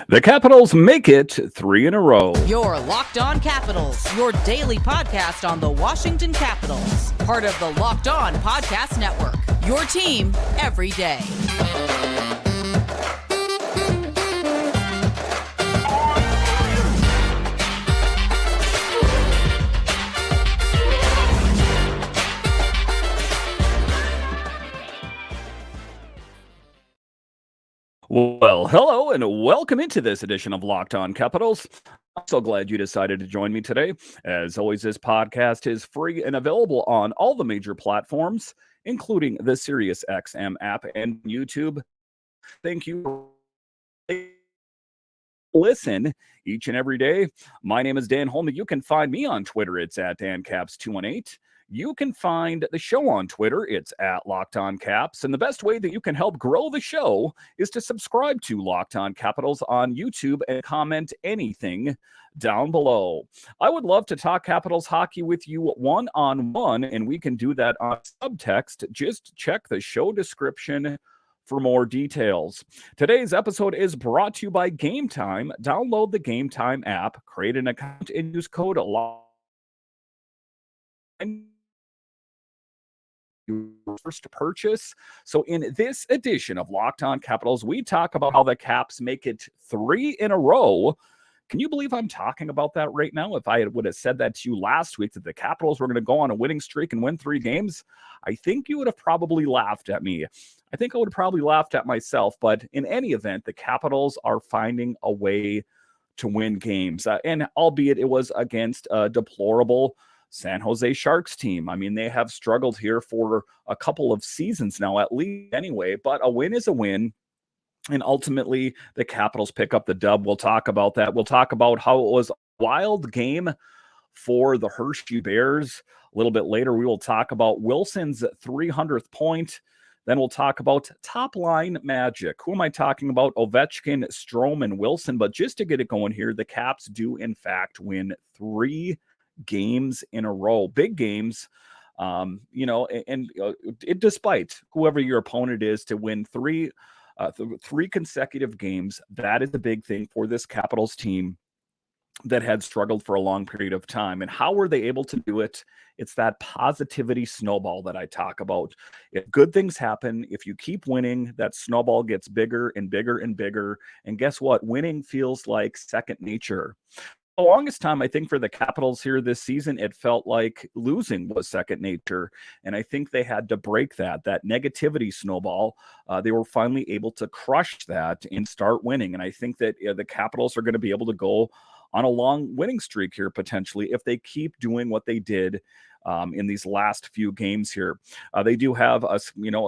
The Capitals make it 3 in a row. Your Locked On Capitals, your daily podcast on the Washington Capitals. Part of the Locked On Podcast Network. Your team every day. Well, hello and welcome into this edition of Locked On Capitals. I'm so glad you decided to join me today. As always, this podcast is free and available on all the major platforms, including the SiriusXM app and YouTube. Thank you for listen each and every day. My name is Dan Holman. You can find me on Twitter. It's at DanCaps218. You can find the show on Twitter. It's at Locked On Caps. And the best way that you can help grow the show is to subscribe to Locked On Capitals on YouTube and comment anything down below. I would love to talk Capitals hockey with you one-on-one, and we can do that on subtext. Just check the show description for more details. Today's episode is brought to you by Game Time. Download the Game Time app, create an account, and use code LOCKED your first purchase. So in this edition of Locked On Capitals, we talk about how the Caps make it 3 in a row. Can you believe I'm talking about that right now? If I would have said that to you last week, that the Capitals were going to go on a winning streak and win 3 games, I think you would have probably laughed at me. I think I would have probably laughed at myself. But in any event, the Capitals are finding a way to win games. And albeit it was against a deplorable San Jose Sharks team. I mean, they have struggled here for a couple of seasons now, at least anyway, but a win is a win. And ultimately, the Capitals pick up the dub. We'll talk about that. We'll talk about how it was a wild game for the Hershey Bears. A little bit later, we will talk about Wilson's 300th point. Then we'll talk about Topline Magic. Who am I talking about? Ovechkin, Strome, and Wilson. But just to get it going here, the Caps do, in fact, win 3 games in a row. Big games. Despite whoever your opponent is, to win 3 consecutive games, that is the big thing for this Capitals team that had struggled for a long period of time. And how were they able to do it? It's that positivity snowball that I talk about. If good things happen, if you keep winning, that snowball gets bigger and bigger and bigger. And guess what? Winning feels like second nature. The longest time, I think, for the Capitals here this season, it felt like losing was second nature. And I think they had to break that negativity snowball. They were finally able to crush that and start winning. And I think that the Capitals are going to be able to go on a long winning streak here, potentially, if they keep doing what they did in these last few games here. They do have a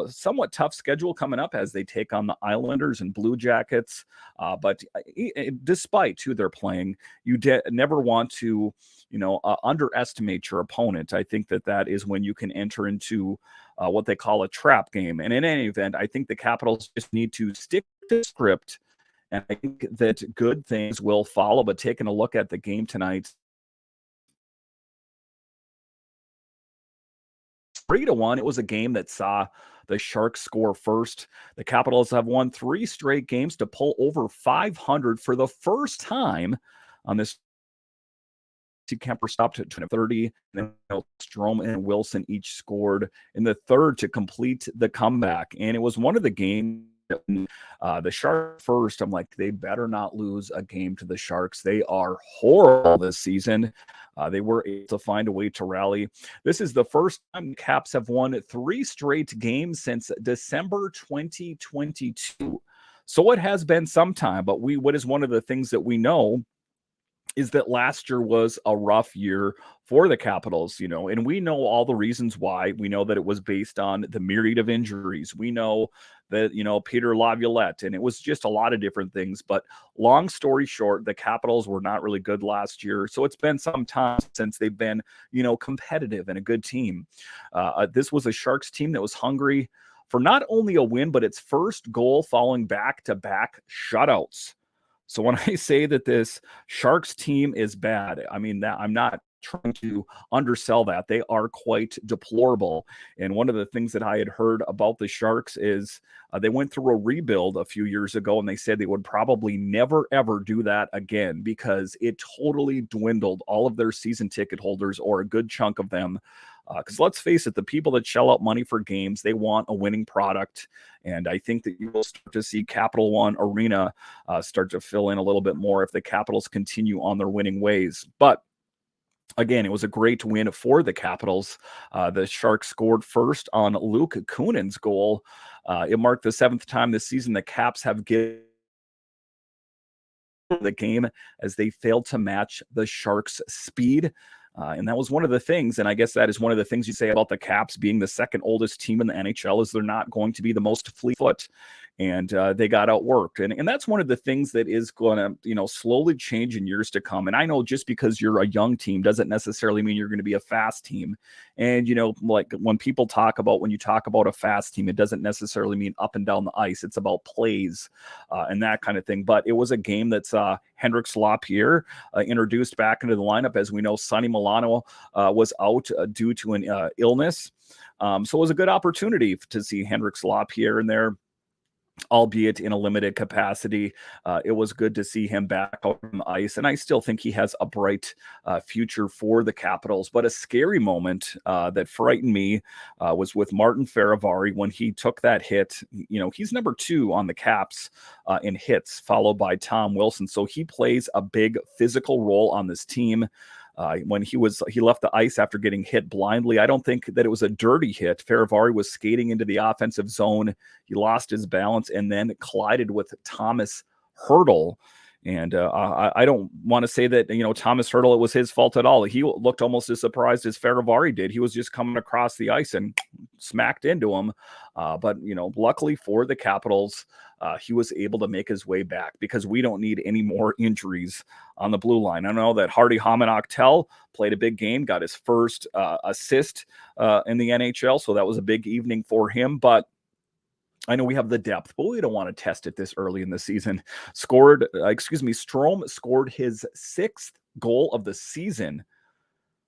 somewhat tough schedule coming up as they take on the Islanders and Blue Jackets. But despite who they're playing, you never want to, underestimate your opponent. I think that is when you can enter into what they call a trap game. And in any event, I think the Capitals just need to stick to the script. And I think that good things will follow. But taking a look at the game tonight, 3-1. It was a game that saw the Sharks score first. The Capitals have won 3 straight games to pull over 500 for the first time on this. Kuemper stopped at 30. Then Strome and Wilson each scored in the third to complete the comeback. And it was one of the games. The Sharks first, I'm like, they better not lose a game to the Sharks. They are horrible this season. They were able to find a way to rally. This is the first time Caps have won 3 straight games since December 2022. So it has been some time, but what is one of the things that we know is that last year was a rough year for the Capitals, and we know all the reasons why. We know that it was based on the myriad of injuries. We know that, Peter Laviolette, and it was just a lot of different things. But long story short, the Capitals were not really good last year. So it's been some time since they've been, competitive and a good team. This was a Sharks team that was hungry for not only a win, but its first goal following back-to-back shutouts. So when I say that this Sharks team is bad, I mean that I'm not trying to undersell that. They are quite deplorable. And one of the things that I had heard about the Sharks is they went through a rebuild a few years ago, and they said they would probably never, ever do that again because it totally dwindled all of their season ticket holders, or a good chunk of them. Because let's face it, the people that shell out money for games, they want a winning product. And I think that you will start to see Capital One Arena start to fill in a little bit more if the Capitals continue on their winning ways. But again, it was a great win for the Capitals. The Sharks scored first on Luke Kunin's goal. It marked the 7th time this season the Caps have given the game as they failed to match the Sharks' speed. And that was one of the things, and I guess that is one of the things you say about the Caps being the second oldest team in the NHL, is they're not going to be the most fleet foot. And they got outworked. And that's one of the things that is going to, slowly change in years to come. And I know just because you're a young team doesn't necessarily mean you're going to be a fast team. And, like when you talk about a fast team, it doesn't necessarily mean up and down the ice. It's about plays and that kind of thing. But it was a game that's Hendrik Lapierre introduced back into the lineup. As we know, Sonny Milano was out due to an illness. So it was a good opportunity to see Hendrik Lapierre in there, albeit in a limited capacity. It was good to see him back on the ice, and I still think he has a bright future for the Capitals. But a scary moment that frightened me was with Martin Fehervary when he took that hit. He's number 2 on the Caps in hits, followed by Tom Wilson. So he plays a big physical role on this team. When he left the ice after getting hit blindly. I don't think that it was a dirty hit. Fehervary was skating into the offensive zone. He lost his balance and then collided with Tomas Hertl. And I don't want to say that, Tomas Hertl, it was his fault at all. He looked almost as surprised as Fehervary did. He was just coming across the ice and smacked into him. But luckily for the Capitals, he was able to make his way back because we don't need any more injuries on the blue line. I know that Hardy Hamanaktel played a big game, got his first assist in the NHL. So that was a big evening for him. But I know we have the depth, but we don't want to test it this early in the season. Strome scored his 6th goal of the season.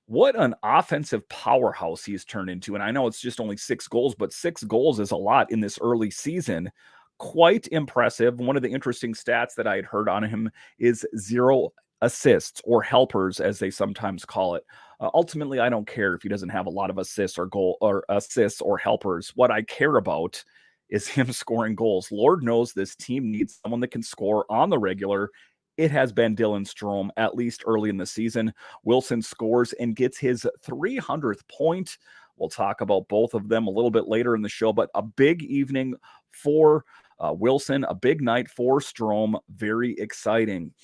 What an offensive powerhouse he's turned into. And I know it's just only 6 goals, but 6 goals is a lot in this early season. Quite impressive. One of the interesting stats that I had heard on him is 0 assists, or helpers, as they sometimes call it. Ultimately, I don't care if he doesn't have a lot of assists or helpers. What I care about is him scoring goals. Lord knows this team needs someone that can score on the regular. It has been Dylan Strome, at least early in the season. Wilson scores and gets his 300th point. We'll talk about both of them a little bit later in the show, but a big evening for Wilson, a big night for Strome. Very exciting.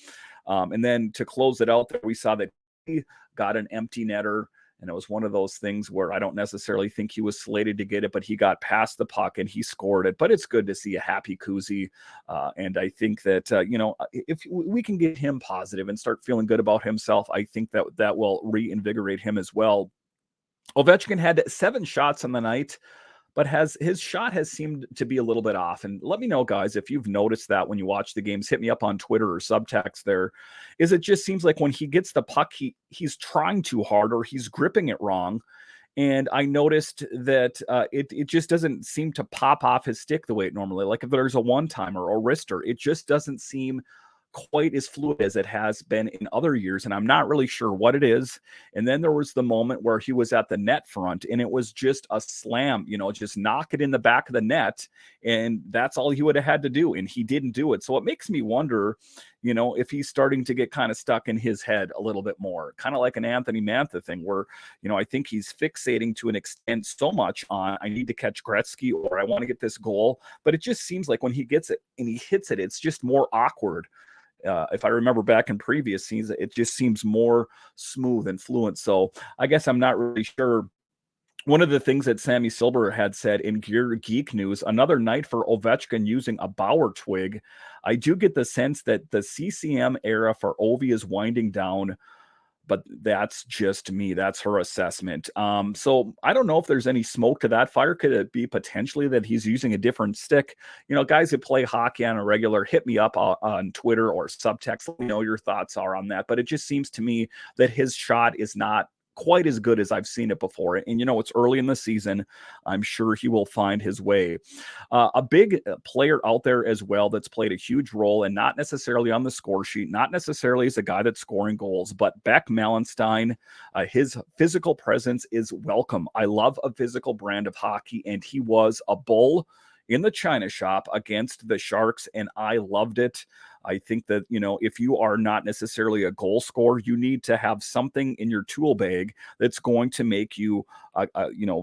And then to close it out, we saw that he got an empty netter. And it was one of those things where I don't necessarily think he was slated to get it, but he got past the puck and he scored it. But it's good to see a happy Kuzi. And I think that, if we can get him positive and start feeling good about himself, I think that will reinvigorate him as well. Ovechkin had 7 shots on the night, but his shot has seemed to be a little bit off. And let me know, guys, if you've noticed that when you watch the games. Hit me up on Twitter or subtext there. It just seems like when he gets the puck, he's trying too hard or he's gripping it wrong. And I noticed that it just doesn't seem to pop off his stick the way it normally. Like if there's a one-timer or wrister, it just doesn't seem quite as fluid as it has been in other years, and I'm not really sure what it is. And then there was the moment where he was at the net front and it was just a slam, just knock it in the back of the net, and that's all he would have had to do, and he didn't do it. So it makes me wonder, if he's starting to get kind of stuck in his head a little bit more, kind of like an Anthony Mantha thing where, I think he's fixating to an extent so much on, I need to catch Gretzky or I want to get this goal, but it just seems like when he gets it and he hits it, it's just more awkward. If I remember back in previous scenes, it just seems more smooth and fluent. So I guess I'm not really sure. One of the things that Sammy Silver had said in Geek News, another night for Ovechkin using a Bauer twig. I do get the sense that the CCM era for Ovi is winding down, but that's just me. That's her assessment. So I don't know if there's any smoke to that fire. Could it be potentially that he's using a different stick? Guys that play hockey on a regular, hit me up on Twitter or subtext. Let me know your thoughts are on that. But it just seems to me that his shot is not quite as good as I've seen it before. And it's early in the season. I'm sure he will find his way. A big player out there as well that's played a huge role, and not necessarily on the score sheet, not necessarily as a guy that's scoring goals, but Beck Malenstein, his physical presence is welcome. I love a physical brand of hockey, and he was a bull in the China shop against the Sharks, and I loved it. I think that, if you are not necessarily a goal scorer, you need to have something in your tool bag that's going to make you,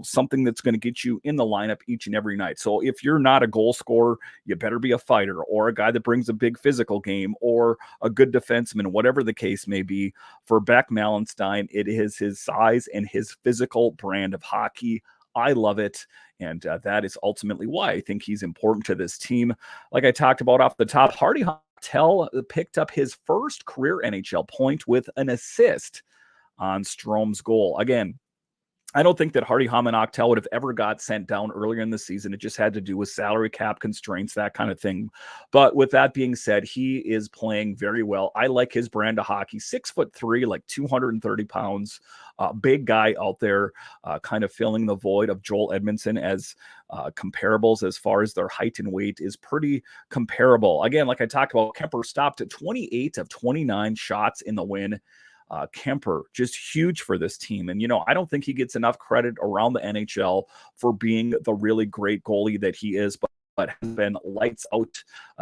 something that's going to get you in the lineup each and every night. So if you're not a goal scorer, you better be a fighter or a guy that brings a big physical game or a good defenseman, whatever the case may be. For Beck Malenstein, it is his size and his physical brand of hockey. I love it. And that is ultimately why I think he's important to this team. Like I talked about off the top, Hertl picked up his first career NHL point with an assist on Strome's goal. Again, I don't think that Hardy Hertl would have ever got sent down earlier in the season. It just had to do with salary cap constraints, that kind of thing. But with that being said, he is playing very well. I like his brand of hockey. 6'3", like 230 pounds. Big guy out there, kind of filling the void of Joel Edmondson as comparables as far as their height and weight is pretty comparable. Again, like I talked about, Kuemper stopped at 28 of 29 shots in the win. Kuemper, just huge for this team. And, I don't think he gets enough credit around the NHL for being the really great goalie that he is, but has been lights out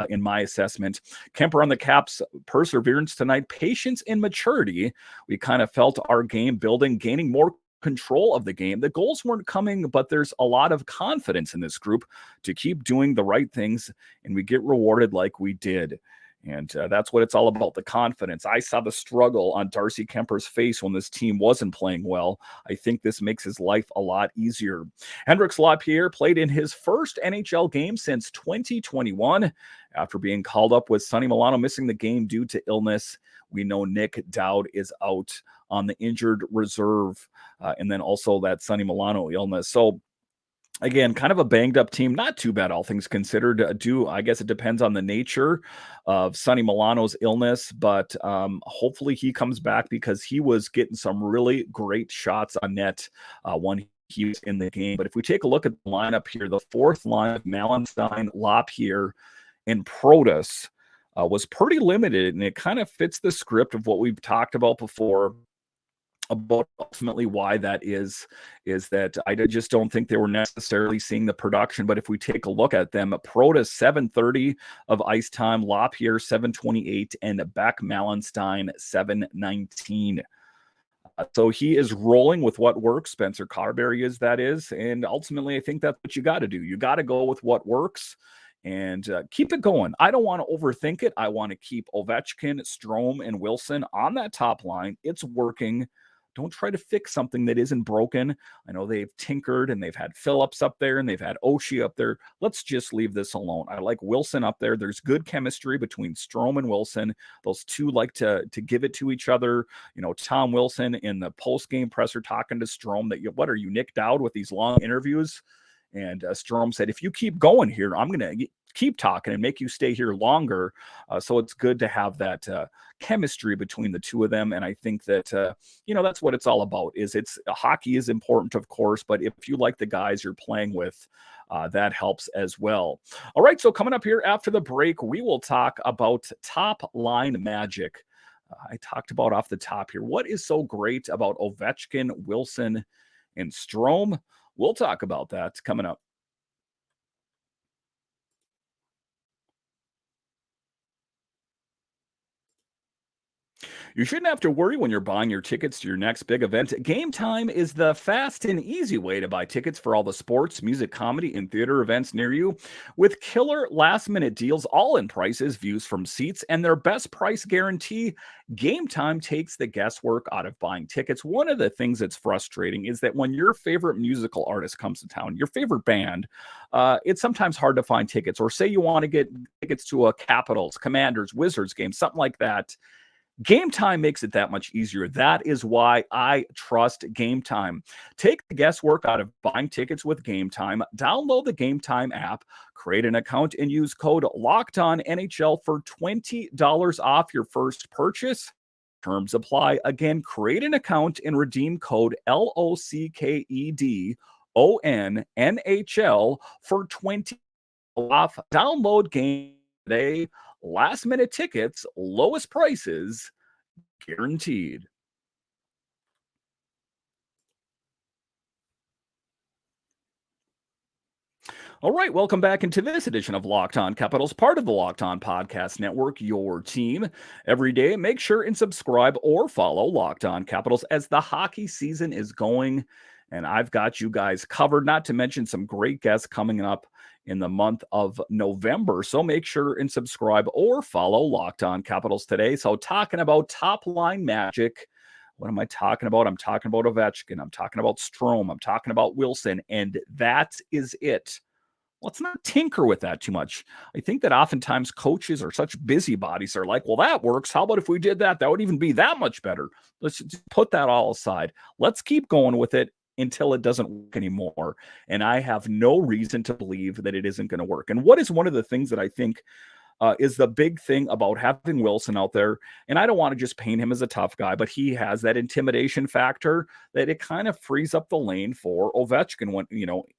in my assessment. Kuemper on the Caps' perseverance tonight, patience and maturity. We kind of felt our game building, gaining more control of the game. The goals weren't coming, but there's a lot of confidence in this group to keep doing the right things, and we get rewarded like we did. And that's what it's all about, the confidence. I saw the struggle on Darcy Kuemper's face when this team wasn't playing well. I think this makes his life a lot easier. Hendrix Lapierre played in his first NHL game since 2021 after being called up with Sonny Milano missing the game due to illness. We know Nick Dowd is out on the injured reserve, and then also that Sonny Milano illness. So again, kind of a banged up team. Not too bad, all things considered. I guess it depends on the nature of Sonny Milano's illness, but hopefully he comes back because he was getting some really great shots on net when he was in the game. But if we take a look at the lineup here, the fourth line of Malenstein, Lapierre, and Protas was pretty limited, and it kind of fits the script of what we've talked about before about ultimately why that is that I just don't think they were necessarily seeing the production. But if we take a look at them, Protas 730 of ice time, Lapierre 728, and Beck Malenstein 719. So he is rolling with what works. Spencer Carberry that is. And ultimately, I think that's what you got to do. You got to go with what works and keep it going. I don't want to overthink it. I want to keep Ovechkin, Strome, and Wilson on that top line. It's working. Don't try to fix something that isn't broken. I know they've tinkered and they've had Phillips up there and they've had Oshie up there. Let's just leave this alone. I like Wilson up there. There's good chemistry between Strome and Wilson. Those two like to give it to each other. Tom Wilson in the post-game presser talking to Strome that, what are you, Nick Dowd, with these long interviews? And Strome said, if you keep going here, I'm going to keep talking and make you stay here longer. So it's good to have that chemistry between the two of them. And I think that, that's what it's all about. Hockey is important, of course, but if you like the guys you're playing with, that helps as well. All right. So coming up here after the break, we will talk about Topline Magic. I talked about off the top here. What is so great about Ovechkin, Wilson, and Strome? We'll talk about that coming up. You shouldn't have to worry when you're buying your tickets to your next big event. Game Time is the fast and easy way to buy tickets for all the sports, music, comedy, and theater events near you. With killer last-minute deals, all-in prices, views from seats, and their best price guarantee, Game Time takes the guesswork out of buying tickets. One of the things that's frustrating is that when your favorite musical artist comes to town, your favorite band, it's sometimes hard to find tickets. Or say you want to get tickets to a Capitals, Commanders, Wizards game, something like that. Game Time makes it that much easier. That is why I trust Game Time. Take the guesswork out of buying tickets with Game Time. Download the Game Time app, create an account, and use code LOCKEDONNHL for $20 off your first purchase. Terms apply. Again, create an account and redeem code LOCKEDONNHL for $20 off. Download Game today. Last minute tickets, lowest prices guaranteed. All right, welcome back into this edition of Locked On Capitals, part of the Locked On Podcast Network, your team. Every day, make sure and subscribe or follow Locked On Capitals as the hockey season is going, and I've got you guys covered, not to mention some great guests coming up in the month of November. So make sure and subscribe or follow Locked On Capitals today. So talking about Topline Magic, what am I talking about? I'm talking about Ovechkin. I'm talking about Strome. I'm talking about Wilson, and that is it. Let's not tinker with that too much. I think that oftentimes coaches are such busybodies. They're like, well, that works. How about if we did that? That would even be that much better. Let's just put that all aside. Let's keep going with it until it doesn't work anymore. And I have no reason to believe that it isn't going to work. And what is one of the things that I think is the big thing about having Wilson out there? And I don't want to just paint him as a tough guy, but he has that intimidation factor that it kind of frees up the lane for Ovechkin when,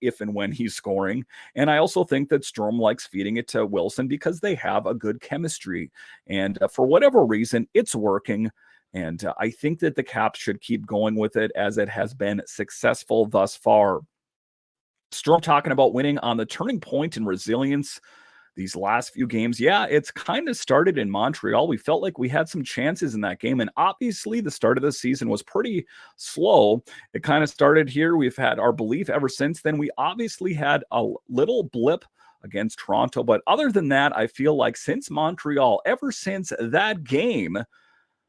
if and when he's scoring. And I also think that Strome likes feeding it to Wilson because they have a good chemistry. And for whatever reason, it's working. And I think that the Caps should keep going with it as it has been successful thus far. Strome talking about winning on the turning point in resilience these last few games. Yeah, it's kind of started in Montreal. We felt like we had some chances in that game. And obviously the start of the season was pretty slow. It kind of started here. We've had our belief ever since then. We obviously had a little blip against Toronto. But other than that, I feel like since Montreal, ever since that game,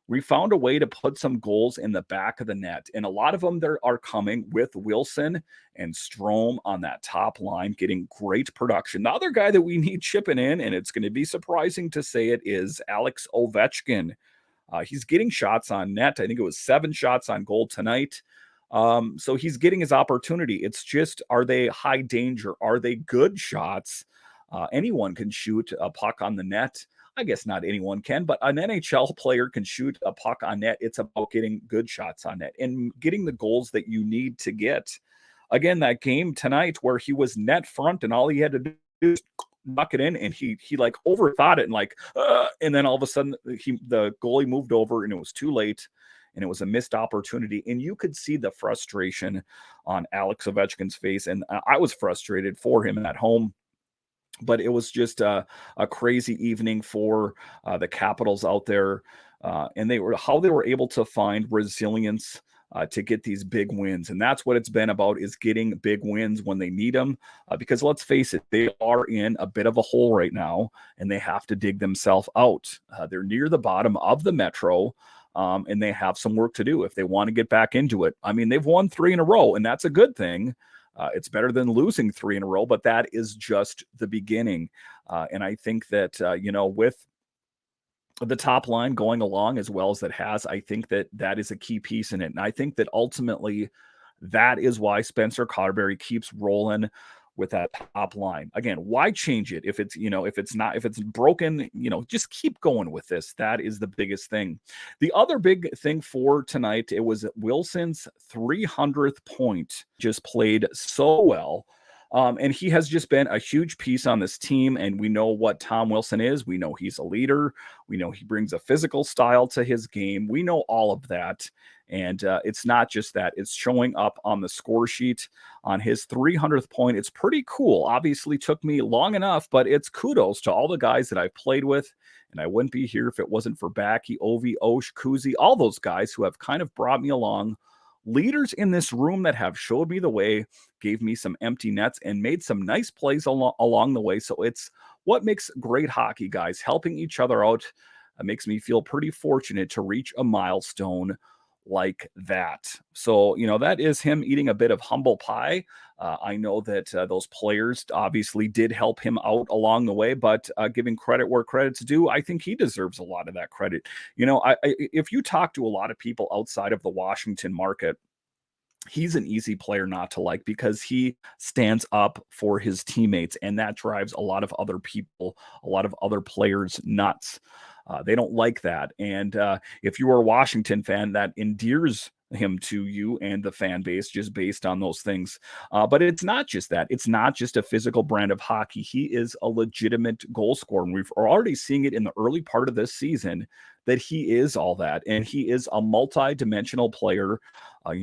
we found a way to put some goals in the back of the net. And a lot of them there are coming with Wilson and Strome on that top line, getting great production. The other guy that we need chipping in, and it's going to be surprising to say it, is Alex Ovechkin. He's getting shots on net. I think it was 7 shots on goal tonight. So he's getting his opportunity. It's just, are they high danger? Are they good shots? Anyone can shoot a puck on the net. I guess not anyone can, but an NHL player can shoot a puck on net. It's about getting good shots on net and getting the goals that you need to get. Again, that game tonight where he was net front and all he had to do is knock it in, and he like overthought it and then all of a sudden the goalie moved over and it was too late and it was a missed opportunity. And you could see the frustration on Alex Ovechkin's face, and I was frustrated for him at home. But it was just a crazy evening for the Capitals out there, and they were able to find resilience to get these big wins. And that's what it's been about, is getting big wins when they need them. Because let's face it, they are in a bit of a hole right now, and they have to dig themselves out. They're near the bottom of the Metro. And they have some work to do if they want to get back into it. I mean, they've won 3 in a row, and that's a good thing. It's better than losing 3 in a row, but that is just the beginning. And I think that, with the top line going along as well as it has, I think that that is a key piece in it. And I think that ultimately that is why Spencer Carberry keeps rolling with that top line. Again, why change it if it's broken, just keep going with this. That is the biggest thing. The other big thing for tonight, it was Wilson's 300th point. Just played so well. And he has just been a huge piece on this team. And we know what Tom Wilson is. We know he's a leader. We know he brings a physical style to his game. We know all of that. And it's not just that. It's showing up on the score sheet on his 300th point. It's pretty cool. Obviously took me long enough, but it's kudos to all the guys that I've played with. And I wouldn't be here if it wasn't for Backy, Ovi, Osh, Kuzi, all those guys who have kind of brought me along. Leaders in this room that have showed me the way, gave me some empty nets, and made some nice plays along the way. So it's what makes great hockey, guys, helping each other out. It makes me feel pretty fortunate to reach a milestone like that. So, that is him eating a bit of humble pie. I know that those players obviously did help him out along the way, but giving credit where credit's due, I think he deserves a lot of that credit. If you talk to a lot of people outside of the Washington market, he's an easy player not to like because he stands up for his teammates, and that drives a lot of other people, a lot of other players nuts. They don't like that. And if you are a Washington fan, that endears him to you and the fan base just based on those things. But it's not just that. It's not just a physical brand of hockey. He is a legitimate goal scorer. And we've already seeing it in the early part of this season that he is all that. And he is a multi-dimensional player.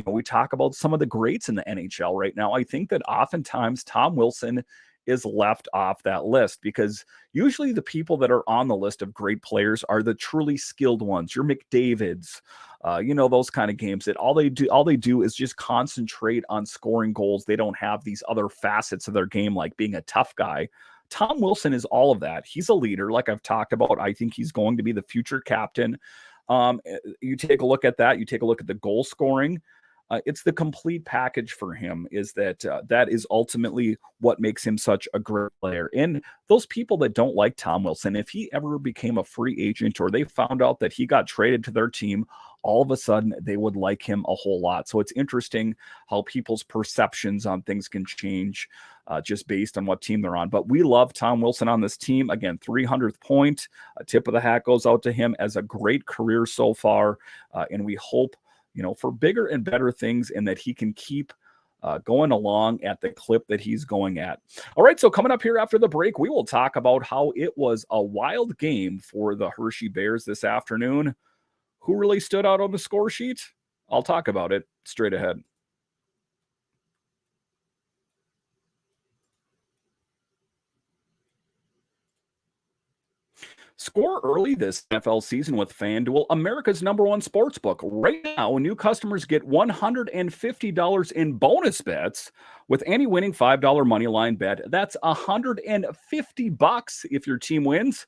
We talk about some of the greats in the NHL right now. I think that oftentimes Tom Wilson is left off that list because usually the people that are on the list of great players are the truly skilled ones. Your McDavids, those kind of games that all they do is just concentrate on scoring goals. They don't have these other facets of their game, like being a tough guy. Tom Wilson is all of that. He's a leader, like I've talked about. I think he's going to be the future captain. You take a look at that. You take a look at the goal scoring. It's the complete package for him. Is that is ultimately what makes him such a great player. And those people that don't like Tom Wilson, if he ever became a free agent or they found out that he got traded to their team, all of a sudden they would like him a whole lot. So it's interesting how people's perceptions on things can change just based on what team they're on. But we love Tom Wilson on this team. Again, 300th point. A tip of the hat goes out to him as a great career so far. And we hope for bigger and better things, and that he can keep going along at the clip that he's going at. All right, so coming up here after the break, we will talk about how it was a wild game for the Hershey Bears this afternoon. Who really stood out on the score sheet? I'll talk about it straight ahead. Score early this NFL season with FanDuel, America's #1 sportsbook. Right now, new customers get $150 in bonus bets with any winning $5 moneyline bet. That's $150 if your team wins.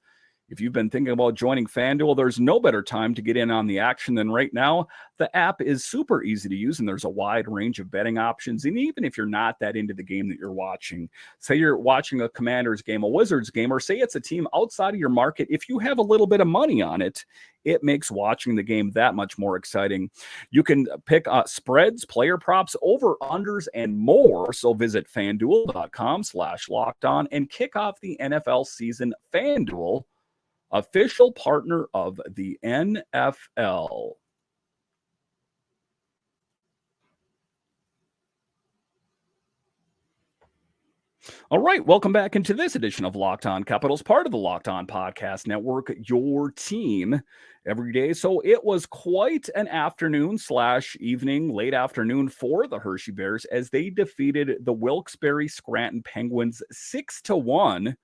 If you've been thinking about joining FanDuel, there's no better time to get in on the action than right now. The app is super easy to use, and there's a wide range of betting options. And even if you're not that into the game that you're watching, say you're watching a Commanders game, a Wizards game, or say it's a team outside of your market, if you have a little bit of money on it, it makes watching the game that much more exciting. You can pick spreads, player props, over-unders, and more. So visit FanDuel.com/lockedon and kick off the NFL season. FanDuel, official partner of the NFL. All right, welcome back into this edition of Locked On Capitals, part of the Locked On Podcast Network, your team every day. So it was quite an afternoon / evening, late afternoon for the Hershey Bears as they defeated the Wilkes-Barre Scranton Penguins 6-1.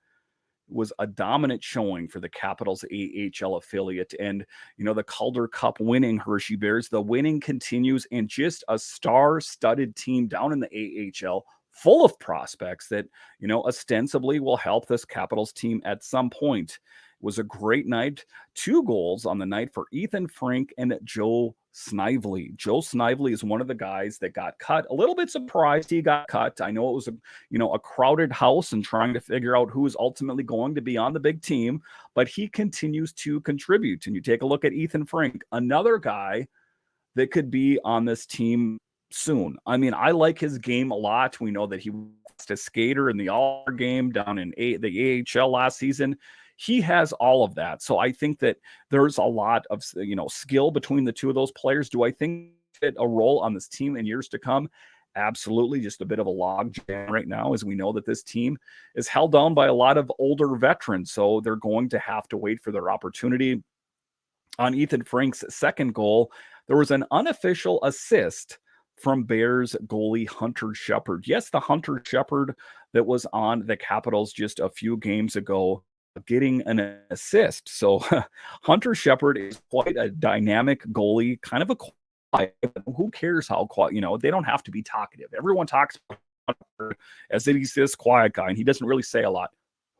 Was a dominant showing for the Capitals AHL affiliate. And, the Calder Cup winning Hershey Bears, the winning continues, and just a star-studded team down in the AHL full of prospects that, ostensibly will help this Capitals team at some point. It was a great night. 2 goals on the night for Ethan Frank and Joe Snively. Joe Snively is one of the guys that got cut. A little bit surprised he got cut. I know it was a crowded house and trying to figure out who is ultimately going to be on the big team, but he continues to contribute. And you take a look at Ethan Frank, another guy that could be on this team soon. I mean, I like his game a lot. We know that he was a skater in the All-Star game down in the AHL last season. He has all of that. So I think that there's a lot of, skill between the two of those players. Do I think fit a role on this team in years to come? Absolutely. Just a bit of a log jam right now, as we know that this team is held down by a lot of older veterans. So they're going to have to wait for their opportunity. On Ethan Frank's second goal, there was an unofficial assist from Bears goalie Hunter Shepard. Yes, the Hunter Shepard that was on the Capitals just a few games ago, getting an assist. So Hunter Shepard is quite a dynamic goalie, kind of a quiet, who cares how quiet, they don't have to be talkative. Everyone talks about Hunter as if he's this quiet guy and he doesn't really say a lot.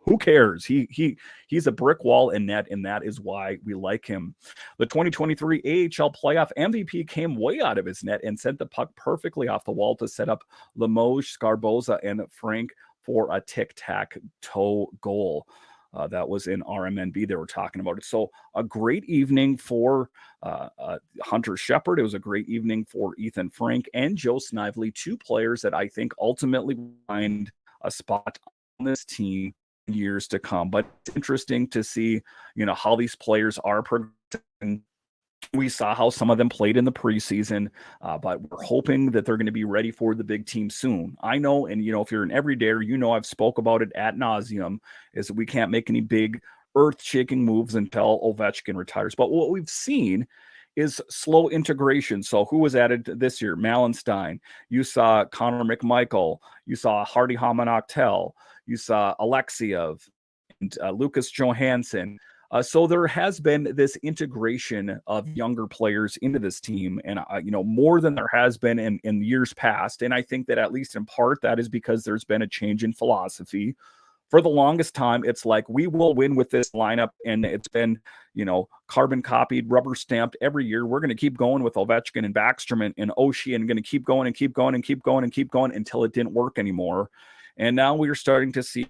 who cares? He's a brick wall in net, and that is why we like him. The 2023 AHL playoff MVP came way out of his net and sent the puck perfectly off the wall to set up Limoges, Scarboza, and Frank for a tic-tac-toe goal. That was in RMNB. They were talking about it. So a great evening for Hunter Shepard. It was a great evening for Ethan Frank and Joe Snively, two players that I think ultimately find a spot on this team in years to come. But it's interesting to see, how these players are progressing. We saw how some of them played in the preseason, but we're hoping that they're going to be ready for the big team soon. I know, and if you're an everydayer, I've spoke about it ad nauseum, is that we can't make any big earth-shaking moves until Ovechkin retires. But what we've seen is slow integration. So who was added this year? Malenstein. You saw Connor McMichael. You saw Hardy Hamanoktel. You saw Alexiev and Lucas Johansson. So there has been this integration of younger players into this team, and more than there has been in years past. And I think that at least in part that is because there's been a change in philosophy. For the longest time, it's like we will win with this lineup, and it's been carbon copied, rubber stamped every year. We're going to keep going with Ovechkin and Backstrom and Oshie, and going to keep going and keep going and keep going and keep going until it didn't work anymore. And now we are starting to see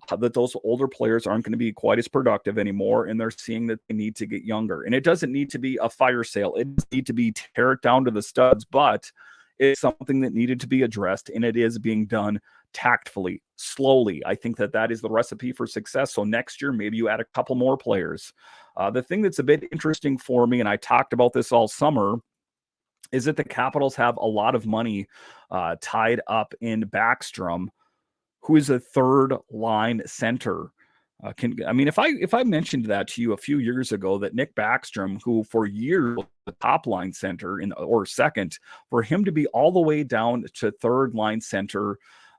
that those older players aren't going to be quite as productive anymore, and they're seeing that they need to get younger. And it doesn't need to be a fire sale. It doesn't need to be tear it down to the studs, but it's something that needed to be addressed, and it is being done tactfully, slowly. I think that is the recipe for success. So next year, maybe you add a couple more players. The thing that's a bit interesting for me, and I talked about this all summer, is that the Capitals have a lot of money tied up in Backstrom, who is a third line center. If I mentioned that to you a few years ago, that Nick Backstrom, who for years was the top line center or second, for him to be all the way down to third line center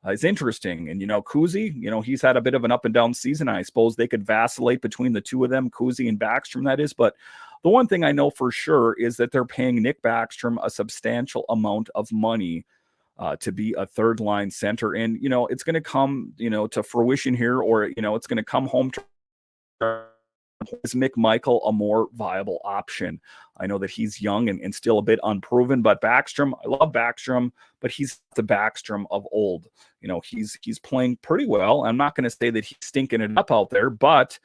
is interesting. And Kuzi, he's had a bit of an up and down season. I suppose they could vacillate between the two of them, Kuzi and Backstrom, that is. But the one thing I know for sure is that they're paying Nick Backstrom a substantial amount of money to be a third line center. And, it's going to come, to fruition here, or, it's going to come home to is McMichael a more viable option. I know that he's young and still a bit unproven, but Backstrom, I love Backstrom, but he's the Backstrom of old. He's playing pretty well. I'm not going to say that he's stinking it up out there, but,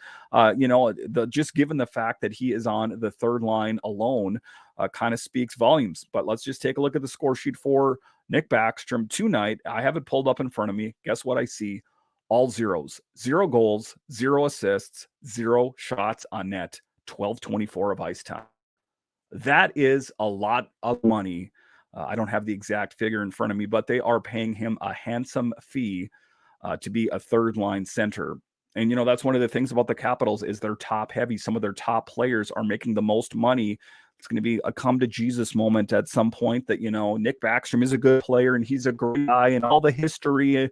just given the fact that he is on the third line alone, kind of speaks volumes. But let's just take a look at the score sheet for Nick Backstrom tonight. I have it pulled up in front of me. Guess what I see? All zeros. 0 goals, 0 assists, 0 shots on net, 12:24 of ice time. That is a lot of money. I don't have the exact figure in front of me, but they are paying him a handsome fee to be a third line center. And, that's one of the things about the Capitals is they're top heavy. Some of their top players are making the most money. It's going to be a come to Jesus moment at some point that, Nick Backstrom is a good player and he's a great guy and all the history.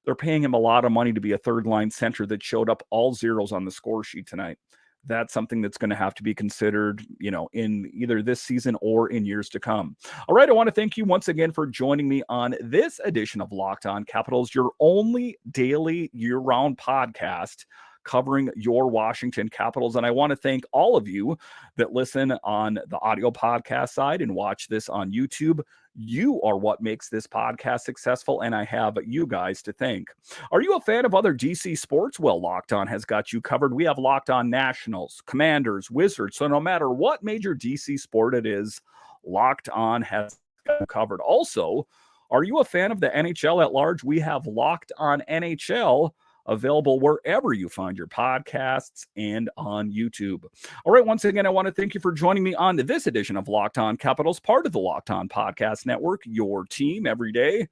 They're paying him a lot of money to be a third line center that showed up all zeros on the score sheet tonight. That's something that's going to have to be considered, in either this season or in years to come. All right. I want to thank you once again for joining me on this edition of Locked On Capitals, your only daily year-round podcast covering your Washington Capitals. And I want to thank all of you that listen on the audio podcast side and watch this on YouTube. You are what makes this podcast successful, and I have you guys to thank. Are you a fan of other DC sports? Well, Locked On has got you covered. We have Locked On Nationals, Commanders, Wizards. So no matter what major DC sport it is, Locked On has got you covered. Also, are you a fan of the NHL at large? We have Locked On NHL, available wherever you find your podcasts and on YouTube. All right, once again, I want to thank you for joining me on this edition of Locked On Capitals, part of the Locked On Podcast Network, your team every day.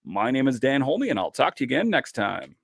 My name is Dan Holme, and I'll talk to you again next time.